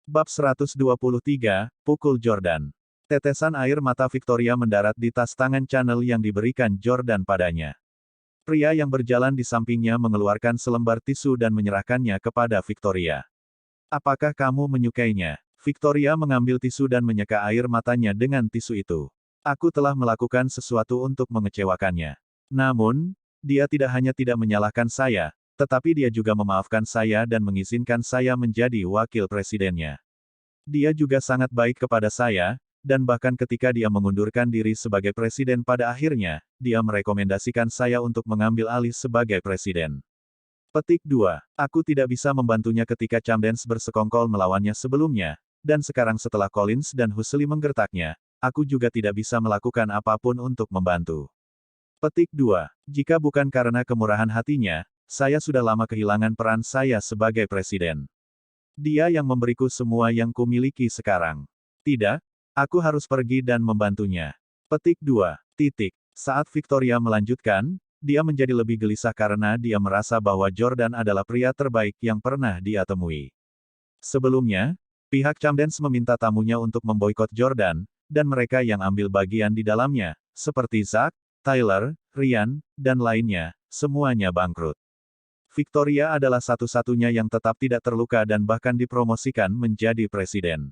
Bab 123, Pukul Jordan. Tetesan air mata Victoria mendarat di tas tangan Channel yang diberikan Jordan padanya. Pria yang berjalan di sampingnya mengeluarkan selembar tisu dan menyerahkannya kepada Victoria. Apakah kamu menyukainya? Victoria mengambil tisu dan menyeka air matanya dengan tisu itu. Aku telah melakukan sesuatu untuk mengecewakannya. Namun, dia tidak hanya tidak menyalahkan saya, tetapi dia juga memaafkan saya dan mengizinkan saya menjadi wakil presidennya. Dia juga sangat baik kepada saya, dan bahkan ketika dia mengundurkan diri sebagai presiden pada akhirnya, dia merekomendasikan saya untuk mengambil alih sebagai presiden. Petik 2. Aku tidak bisa membantunya ketika Camdens bersekongkol melawannya sebelumnya, dan sekarang setelah Collins dan Huxley menggertaknya, aku juga tidak bisa melakukan apapun untuk membantu. Petik 2. Jika bukan karena kemurahan hatinya, saya sudah lama kehilangan peran saya sebagai presiden. Dia yang memberiku semua yang kumiliki sekarang. Tidak, aku harus pergi dan membantunya. Petik 2. Saat Victoria melanjutkan, dia menjadi lebih gelisah karena dia merasa bahwa Jordan adalah pria terbaik yang pernah dia temui. Sebelumnya, pihak Camdens meminta tamunya untuk memboikot Jordan, dan mereka yang ambil bagian di dalamnya, seperti Zack, Tyler, Ryan, dan lainnya, semuanya bangkrut. Victoria adalah satu-satunya yang tetap tidak terluka dan bahkan dipromosikan menjadi presiden.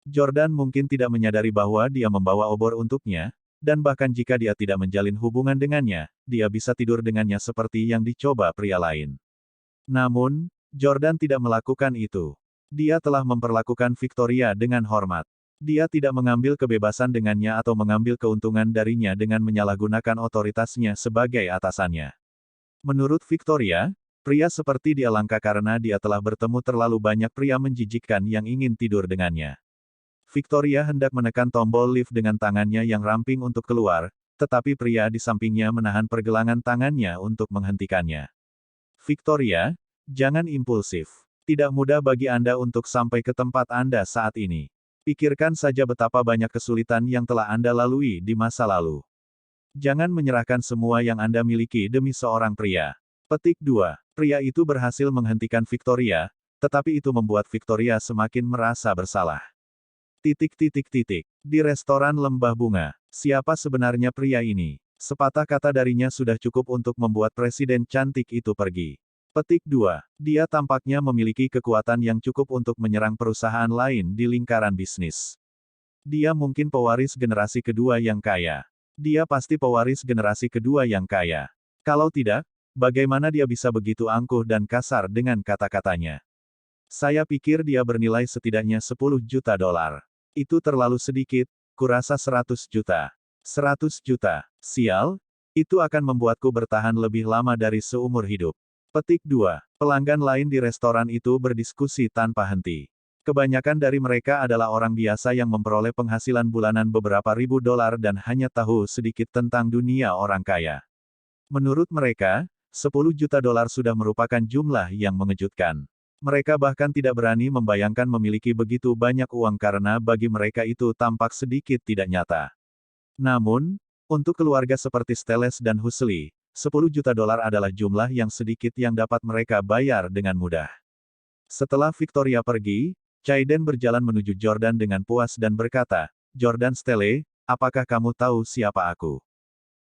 Jordan mungkin tidak menyadari bahwa dia membawa obor untuknya, dan bahkan jika dia tidak menjalin hubungan dengannya, dia bisa tidur dengannya seperti yang dicoba pria lain. Namun, Jordan tidak melakukan itu. Dia telah memperlakukan Victoria dengan hormat. Dia tidak mengambil kebebasan dengannya atau mengambil keuntungan darinya dengan menyalahgunakan otoritasnya sebagai atasannya. Menurut Victoria, pria seperti dia langka karena dia telah bertemu terlalu banyak pria menjijikkan yang ingin tidur dengannya. Victoria hendak menekan tombol lift dengan tangannya yang ramping untuk keluar, tetapi pria di sampingnya menahan pergelangan tangannya untuk menghentikannya. Victoria, jangan impulsif. Tidak mudah bagi Anda untuk sampai ke tempat Anda saat ini. Pikirkan saja betapa banyak kesulitan yang telah Anda lalui di masa lalu. Jangan menyerahkan semua yang Anda miliki demi seorang pria. Petik 2. Pria itu berhasil menghentikan Victoria, tetapi itu membuat Victoria semakin merasa bersalah. Di restoran Lembah Bunga, siapa sebenarnya pria ini? Sepatah kata darinya sudah cukup untuk membuat presiden cantik itu pergi. Petik 2. Dia tampaknya memiliki kekuatan yang cukup untuk menyerang perusahaan lain di lingkaran bisnis. Dia mungkin pewaris generasi kedua yang kaya. Dia pasti pewaris generasi kedua yang kaya. Kalau tidak, bagaimana dia bisa begitu angkuh dan kasar dengan kata-katanya? Saya pikir dia bernilai setidaknya 10 juta dolar. Itu terlalu sedikit, kurasa 100 juta. 100 juta. Sial, itu akan membuatku bertahan lebih lama dari seumur hidup. Petik 2. Pelanggan lain di restoran itu berdiskusi tanpa henti. Kebanyakan dari mereka adalah orang biasa yang memperoleh penghasilan bulanan beberapa ribu dolar dan hanya tahu sedikit tentang dunia orang kaya. Menurut mereka, 10 juta dolar sudah merupakan jumlah yang mengejutkan. Mereka bahkan tidak berani membayangkan memiliki begitu banyak uang karena bagi mereka itu tampak sedikit tidak nyata. Namun, untuk keluarga seperti Steles dan Huxley, 10 juta dolar adalah jumlah yang sedikit yang dapat mereka bayar dengan mudah. Setelah Victoria pergi, Chaiden berjalan menuju Jordan dengan puas dan berkata, "Jordan Stele, apakah kamu tahu siapa aku?"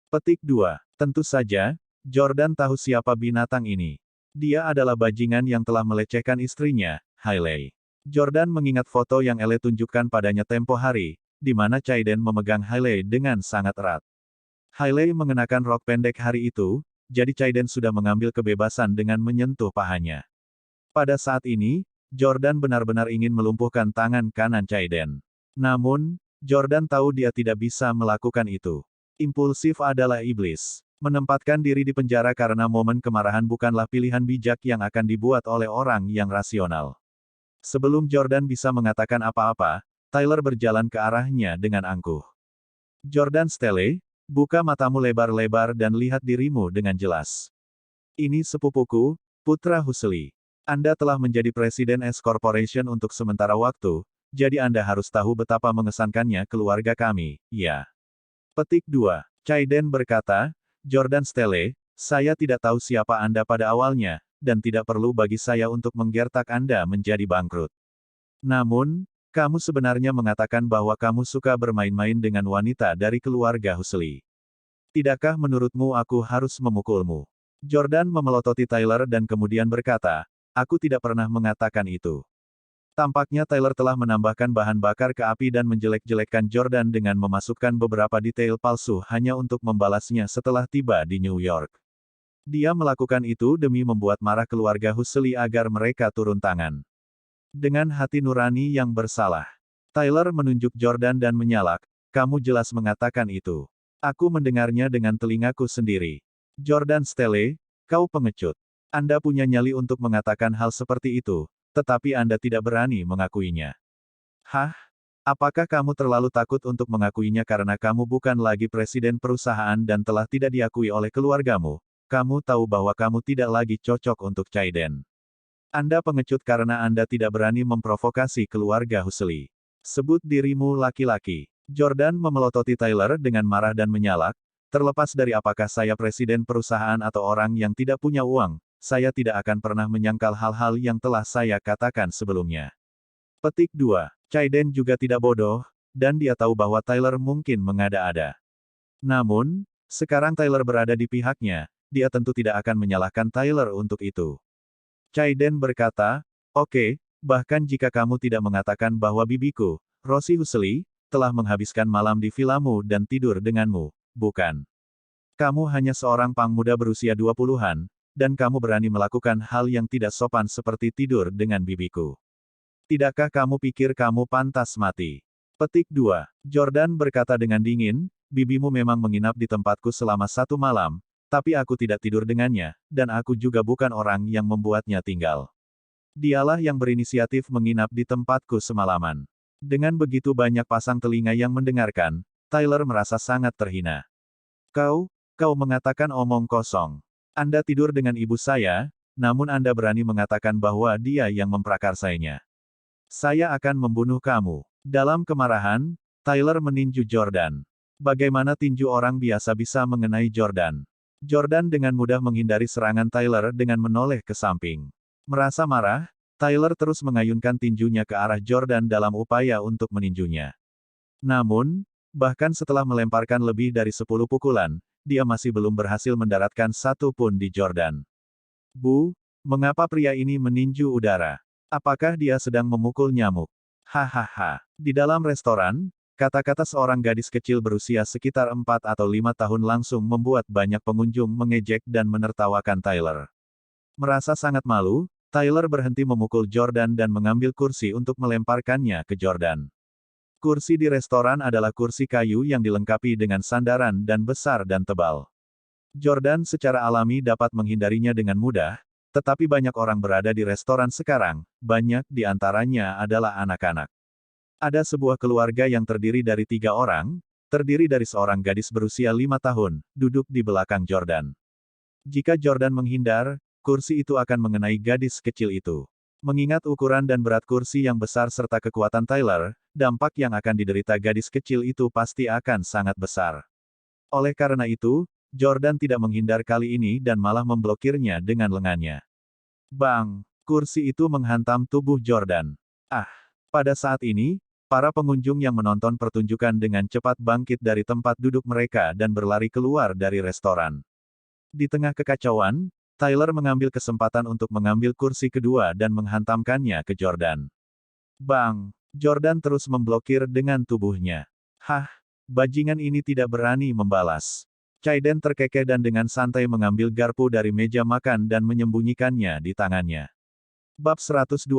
Petik 2. Tentu saja, Jordan tahu siapa binatang ini. Dia adalah bajingan yang telah melecehkan istrinya, Hailey. Jordan mengingat foto yang Elle tunjukkan padanya tempo hari, di mana Chaiden memegang Hailey dengan sangat erat. Hailey mengenakan rok pendek hari itu, jadi Chaiden sudah mengambil kebebasan dengan menyentuh pahanya. Pada saat ini, Jordan benar-benar ingin melumpuhkan tangan kanan Chaiden. Namun, Jordan tahu dia tidak bisa melakukan itu. Impulsif adalah iblis. Menempatkan diri di penjara karena momen kemarahan bukanlah pilihan bijak yang akan dibuat oleh orang yang rasional. Sebelum Jordan bisa mengatakan apa-apa, Tyler berjalan ke arahnya dengan angkuh. Jordan Stele, buka matamu lebar-lebar dan lihat dirimu dengan jelas. Ini sepupuku, Putra Huxley. Anda telah menjadi presiden S Corporation untuk sementara waktu, jadi Anda harus tahu betapa mengesankannya keluarga kami, ya. Petik 2. Chaiden berkata, Jordan Stele, saya tidak tahu siapa Anda pada awalnya, dan tidak perlu bagi saya untuk menggertak Anda menjadi bangkrut. Namun, kamu sebenarnya mengatakan bahwa kamu suka bermain-main dengan wanita dari keluarga Husli. Tidakkah menurutmu aku harus memukulmu? Jordan memelototi Tyler dan kemudian berkata, aku tidak pernah mengatakan itu. Tampaknya Tyler telah menambahkan bahan bakar ke api dan menjelek-jelekkan Jordan dengan memasukkan beberapa detail palsu hanya untuk membalasnya setelah tiba di New York. Dia melakukan itu demi membuat marah keluarga Husli agar mereka turun tangan. Dengan hati nurani yang bersalah, Tyler menunjuk Jordan dan menyalak, kamu jelas mengatakan itu. Aku mendengarnya dengan telingaku sendiri. Jordan Stelle, kau pengecut. Anda punya nyali untuk mengatakan hal seperti itu, tetapi Anda tidak berani mengakuinya. Hah? Apakah kamu terlalu takut untuk mengakuinya karena kamu bukan lagi presiden perusahaan dan telah tidak diakui oleh keluargamu? Kamu tahu bahwa kamu tidak lagi cocok untuk Caiden. Anda pengecut karena Anda tidak berani memprovokasi keluarga Husli. Sebut dirimu laki-laki. Jordan memelototi Tyler dengan marah dan menyalak, terlepas dari apakah saya presiden perusahaan atau orang yang tidak punya uang, saya tidak akan pernah menyangkal hal-hal yang telah saya katakan sebelumnya. Petik 2. Caiden juga tidak bodoh, dan dia tahu bahwa Tyler mungkin mengada-ada. Namun, sekarang Tyler berada di pihaknya, dia tentu tidak akan menyalahkan Tyler untuk itu. Caiden berkata, oke, bahkan jika kamu tidak mengatakan bahwa bibiku, Rosie Husli, telah menghabiskan malam di vilamu dan tidur denganmu, bukan? Kamu hanya seorang pangmuda berusia 20-an, dan kamu berani melakukan hal yang tidak sopan seperti tidur dengan bibiku. Tidakkah kamu pikir kamu pantas mati? Petik 2. Jordan berkata dengan dingin, bibimu memang menginap di tempatku selama 1 malam, tapi aku tidak tidur dengannya, dan aku juga bukan orang yang membuatnya tinggal. Dialah yang berinisiatif menginap di tempatku semalaman. Dengan begitu banyak pasang telinga yang mendengarkan, Tyler merasa sangat terhina. Kau mengatakan omong kosong. Anda tidur dengan ibu saya, namun Anda berani mengatakan bahwa dia yang memprakarsainya. Saya akan membunuh kamu. Dalam kemarahan, Tyler meninju Jordan. Bagaimana tinju orang biasa bisa mengenai Jordan? Jordan dengan mudah menghindari serangan Tyler dengan menoleh ke samping. Merasa marah, Tyler terus mengayunkan tinjunya ke arah Jordan dalam upaya untuk meninjunya. Namun, bahkan setelah melemparkan lebih dari 10 pukulan, dia masih belum berhasil mendaratkan satu pun di Jordan. Bu, mengapa pria ini meninju udara? Apakah dia sedang memukul nyamuk? Hahaha. Di dalam restoran, kata-kata seorang gadis kecil berusia sekitar 4 atau 5 tahun langsung membuat banyak pengunjung mengejek dan menertawakan Tyler. Merasa sangat malu, Tyler berhenti memukul Jordan dan mengambil kursi untuk melemparkannya ke Jordan. Kursi di restoran adalah kursi kayu yang dilengkapi dengan sandaran dan besar dan tebal. Jordan secara alami dapat menghindarinya dengan mudah, tetapi banyak orang berada di restoran sekarang, banyak di antaranya adalah anak-anak. Ada sebuah keluarga yang terdiri dari 3 orang, terdiri dari seorang gadis berusia 5 tahun, duduk di belakang Jordan. Jika Jordan menghindar, kursi itu akan mengenai gadis kecil itu. Mengingat ukuran dan berat kursi yang besar serta kekuatan Tyler, dampak yang akan diderita gadis kecil itu pasti akan sangat besar. Oleh karena itu, Jordan tidak menghindar kali ini dan malah memblokirnya dengan lengannya. Bang! Kursi itu menghantam tubuh Jordan. Ah! Pada saat ini, para pengunjung yang menonton pertunjukan dengan cepat bangkit dari tempat duduk mereka dan berlari keluar dari restoran. Di tengah kekacauan, Tyler mengambil kesempatan untuk mengambil kursi kedua dan menghantamkannya ke Jordan. Bang! Jordan terus memblokir dengan tubuhnya. Hah! Bajingan ini tidak berani membalas. Caiden terkekeh dan dengan santai mengambil garpu dari meja makan dan menyembunyikannya di tangannya. Bab 124,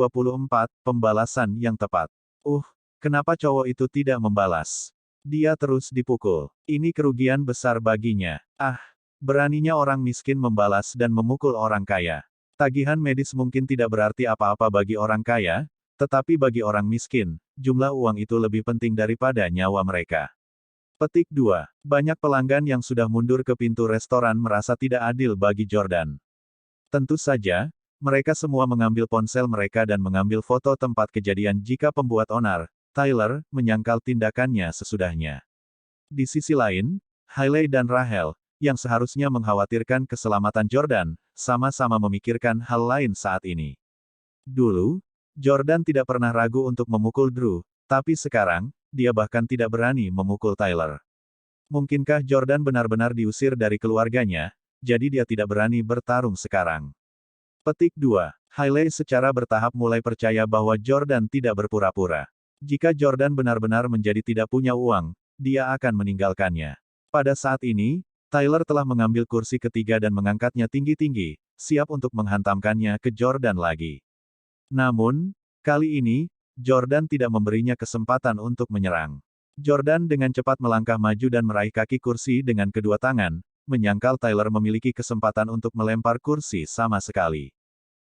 Pembalasan yang tepat. Kenapa cowok itu tidak membalas? Dia terus dipukul. Ini kerugian besar baginya. Ah! Beraninya orang miskin membalas dan memukul orang kaya. Tagihan medis mungkin tidak berarti apa-apa bagi orang kaya, tetapi bagi orang miskin, jumlah uang itu lebih penting daripada nyawa mereka. Petik 2. Banyak pelanggan yang sudah mundur ke pintu restoran merasa tidak adil bagi Jordan. Tentu saja, mereka semua mengambil ponsel mereka dan mengambil foto tempat kejadian jika pembuat onar, Tyler, menyangkal tindakannya sesudahnya. Di sisi lain, Hailey dan Rachel, yang seharusnya mengkhawatirkan keselamatan Jordan, sama-sama memikirkan hal lain saat ini. Dulu, Jordan tidak pernah ragu untuk memukul Drew, tapi sekarang, dia bahkan tidak berani memukul Tyler. Mungkinkah Jordan benar-benar diusir dari keluarganya, jadi dia tidak berani bertarung sekarang? Petik 2. Hailey secara bertahap mulai percaya bahwa Jordan tidak berpura-pura. Jika Jordan benar-benar menjadi tidak punya uang, dia akan meninggalkannya. Pada saat ini, Tyler telah mengambil kursi ketiga dan mengangkatnya tinggi-tinggi, siap untuk menghantamkannya ke Jordan lagi. Namun, kali ini, Jordan tidak memberinya kesempatan untuk menyerang. Jordan dengan cepat melangkah maju dan meraih kaki kursi dengan kedua tangan, menyangkal Tyler memiliki kesempatan untuk melempar kursi sama sekali.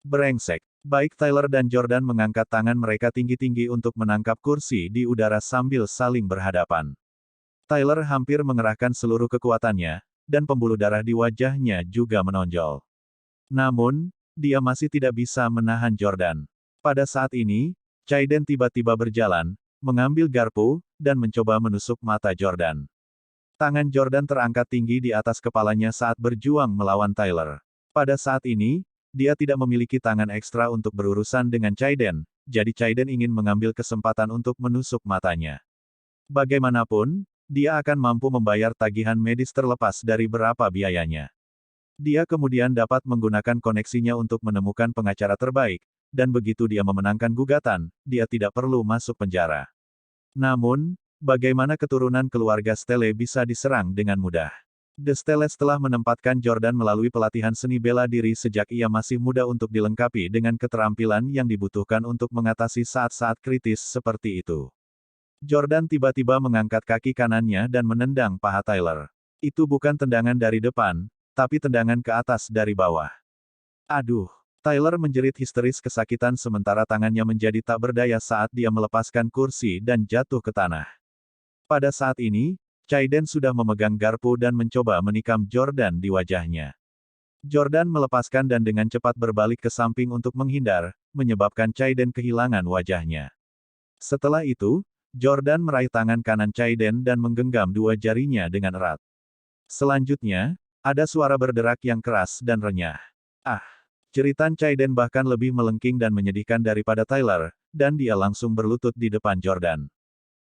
Brengsek. Baik Tyler dan Jordan mengangkat tangan mereka tinggi-tinggi untuk menangkap kursi di udara sambil saling berhadapan. Tyler hampir mengerahkan seluruh kekuatannya, dan pembuluh darah di wajahnya juga menonjol. Namun, dia masih tidak bisa menahan Jordan. Pada saat ini, Chaiden tiba-tiba berjalan, mengambil garpu, dan mencoba menusuk mata Jordan. Tangan Jordan terangkat tinggi di atas kepalanya saat berjuang melawan Tyler. Pada saat ini, dia tidak memiliki tangan ekstra untuk berurusan dengan Chaiden, jadi Chaiden ingin mengambil kesempatan untuk menusuk matanya. Bagaimanapun, dia akan mampu membayar tagihan medis terlepas dari berapa biayanya. Dia kemudian dapat menggunakan koneksinya untuk menemukan pengacara terbaik, dan begitu dia memenangkan gugatan, dia tidak perlu masuk penjara. Namun, bagaimana keturunan keluarga Stelle bisa diserang dengan mudah? The Stelles telah menempatkan Jordan melalui pelatihan seni bela diri sejak ia masih muda untuk dilengkapi dengan keterampilan yang dibutuhkan untuk mengatasi saat-saat kritis seperti itu. Jordan tiba-tiba mengangkat kaki kanannya dan menendang paha Tyler. Itu bukan tendangan dari depan, tapi tendangan ke atas dari bawah. Aduh! Tyler menjerit histeris kesakitan sementara tangannya menjadi tak berdaya saat dia melepaskan kursi dan jatuh ke tanah. Pada saat ini, Chaiden sudah memegang garpu dan mencoba menikam Jordan di wajahnya. Jordan melepaskan dan dengan cepat berbalik ke samping untuk menghindar, menyebabkan Chaiden kehilangan wajahnya. Setelah itu, Jordan meraih tangan kanan Chaiden dan menggenggam dua jarinya dengan erat. Selanjutnya, ada suara berderak yang keras dan renyah. Ah! Jeritan Chaiden bahkan lebih melengking dan menyedihkan daripada Tyler, dan dia langsung berlutut di depan Jordan.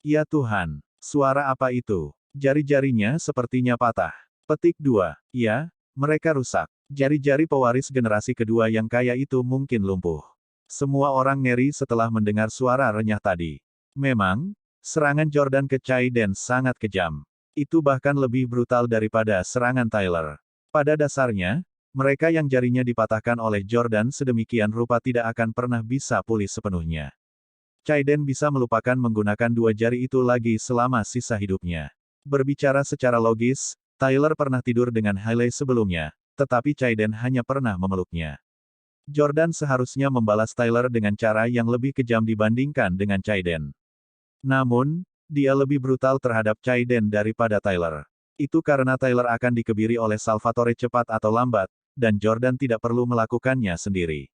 Ya Tuhan! Suara apa itu? Jari-jarinya sepertinya patah. Petik 2. Ya, mereka rusak. Jari-jari pewaris generasi kedua yang kaya itu mungkin lumpuh. Semua orang ngeri setelah mendengar suara renyah tadi. Memang, serangan Jordan ke Chaiden sangat kejam. Itu bahkan lebih brutal daripada serangan Tyler. Pada dasarnya, mereka yang jarinya dipatahkan oleh Jordan sedemikian rupa tidak akan pernah bisa pulih sepenuhnya. Chaiden bisa melupakan menggunakan dua jari itu lagi selama sisa hidupnya. Berbicara secara logis, Tyler pernah tidur dengan Hailey sebelumnya, tetapi Chaiden hanya pernah memeluknya. Jordan seharusnya membalas Tyler dengan cara yang lebih kejam dibandingkan dengan Chaiden. Namun, dia lebih brutal terhadap Chaiden daripada Tyler. Itu karena Tyler akan dikebiri oleh Salvatore cepat atau lambat, dan Jordan tidak perlu melakukannya sendiri.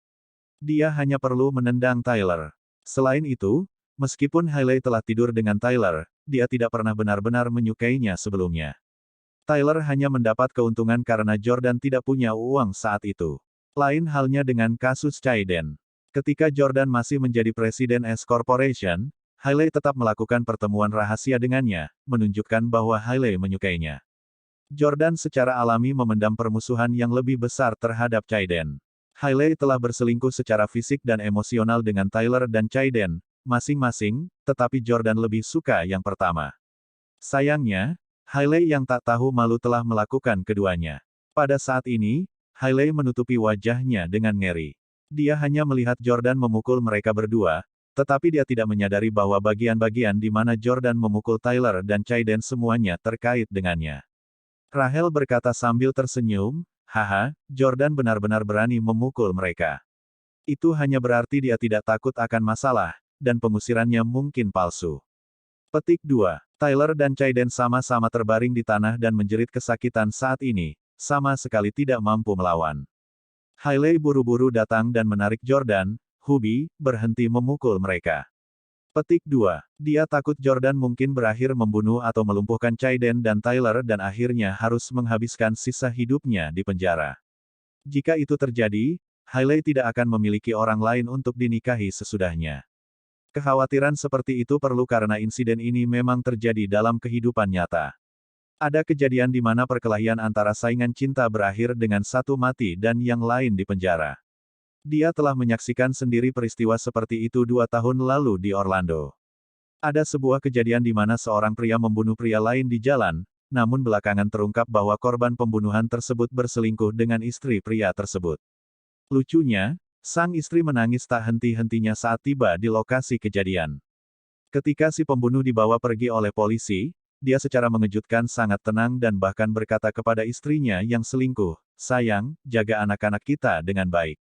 Dia hanya perlu menendang Tyler. Selain itu, meskipun Hailey telah tidur dengan Tyler, dia tidak pernah benar-benar menyukainya sebelumnya. Tyler hanya mendapat keuntungan karena Jordan tidak punya uang saat itu. Lain halnya dengan kasus Chaiden. Ketika Jordan masih menjadi presiden S Corporation, Hailey tetap melakukan pertemuan rahasia dengannya, menunjukkan bahwa Hailey menyukainya. Jordan secara alami memendam permusuhan yang lebih besar terhadap Chaiden. Hailey telah berselingkuh secara fisik dan emosional dengan Tyler dan Chaiden, masing-masing, tetapi Jordan lebih suka yang pertama. Sayangnya, Hailey yang tak tahu malu telah melakukan keduanya. Pada saat ini, Hailey menutupi wajahnya dengan ngeri. Dia hanya melihat Jordan memukul mereka berdua, tetapi dia tidak menyadari bahwa bagian-bagian di mana Jordan memukul Tyler dan Chaiden semuanya terkait dengannya. Rachel berkata sambil tersenyum, haha, Jordan benar-benar berani memukul mereka. Itu hanya berarti dia tidak takut akan masalah, dan pengusirannya mungkin palsu. Petik 2. Tyler dan Chaiden sama-sama terbaring di tanah dan menjerit kesakitan saat ini, sama sekali tidak mampu melawan. Hailey buru-buru datang dan menarik Jordan, Hubi, berhenti memukul mereka. Petik 2. Dia takut Jordan mungkin berakhir membunuh atau melumpuhkan Chaiden dan Tyler dan akhirnya harus menghabiskan sisa hidupnya di penjara. Jika itu terjadi, Hailey tidak akan memiliki orang lain untuk dinikahi sesudahnya. Kekhawatiran seperti itu perlu karena insiden ini memang terjadi dalam kehidupan nyata. Ada kejadian di mana perkelahian antara saingan cinta berakhir dengan satu mati dan yang lain di penjara. Dia telah menyaksikan sendiri peristiwa seperti itu 2 tahun lalu di Orlando. Ada sebuah kejadian di mana seorang pria membunuh pria lain di jalan, namun belakangan terungkap bahwa korban pembunuhan tersebut berselingkuh dengan istri pria tersebut. Lucunya, sang istri menangis tak henti-hentinya saat tiba di lokasi kejadian. Ketika si pembunuh dibawa pergi oleh polisi, dia secara mengejutkan sangat tenang dan bahkan berkata kepada istrinya yang selingkuh, "Sayang, jaga anak-anak kita dengan baik."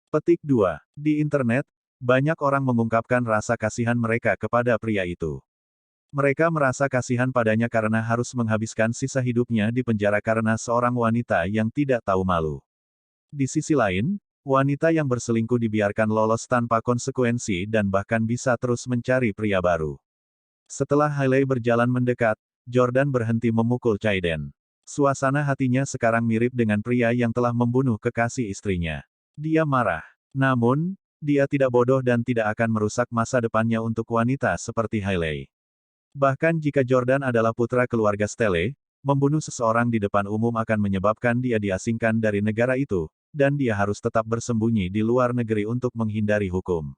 Petik 2. Di internet, banyak orang mengungkapkan rasa kasihan mereka kepada pria itu. Mereka merasa kasihan padanya karena harus menghabiskan sisa hidupnya di penjara karena seorang wanita yang tidak tahu malu. Di sisi lain, wanita yang berselingkuh dibiarkan lolos tanpa konsekuensi dan bahkan bisa terus mencari pria baru. Setelah Hailey berjalan mendekat, Jordan berhenti memukul Chaiden. Suasana hatinya sekarang mirip dengan pria yang telah membunuh kekasih istrinya. Dia marah. Namun, dia tidak bodoh dan tidak akan merusak masa depannya untuk wanita seperti Hailey. Bahkan jika Jordan adalah putra keluarga Stelle, membunuh seseorang di depan umum akan menyebabkan dia diasingkan dari negara itu, dan dia harus tetap bersembunyi di luar negeri untuk menghindari hukum.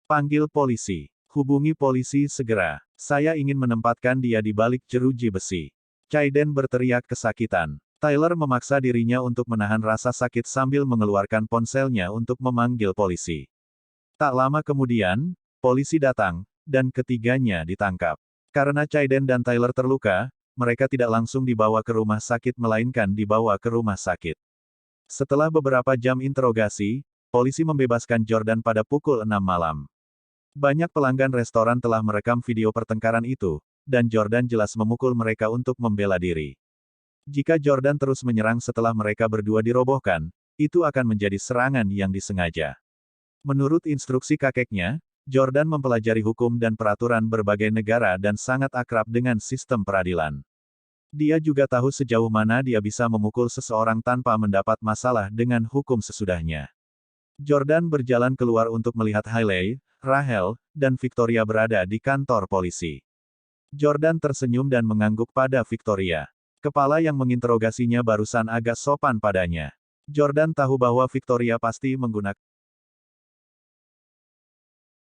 Panggil polisi. Hubungi polisi segera. Saya ingin menempatkan dia di balik jeruji besi. Chaiden berteriak kesakitan. Tyler memaksa dirinya untuk menahan rasa sakit sambil mengeluarkan ponselnya untuk memanggil polisi. Tak lama kemudian, polisi datang, dan ketiganya ditangkap. Karena Chaiden dan Tyler terluka, mereka tidak langsung dibawa ke rumah sakit melainkan dibawa ke rumah sakit. Setelah beberapa jam interogasi, polisi membebaskan Jordan pada pukul 6 malam. Banyak pelanggan restoran telah merekam video pertengkaran itu, dan Jordan jelas memukul mereka untuk membela diri. Jika Jordan terus menyerang setelah mereka berdua dirobohkan, itu akan menjadi serangan yang disengaja. Menurut instruksi kakeknya, Jordan mempelajari hukum dan peraturan berbagai negara dan sangat akrab dengan sistem peradilan. Dia juga tahu sejauh mana dia bisa memukul seseorang tanpa mendapat masalah dengan hukum sesudahnya. Jordan berjalan keluar untuk melihat Hailey, Rachel, dan Victoria berada di kantor polisi. Jordan tersenyum dan mengangguk pada Victoria. Kepala yang menginterogasinya barusan agak sopan padanya. Jordan tahu bahwa Victoria pasti menggunakan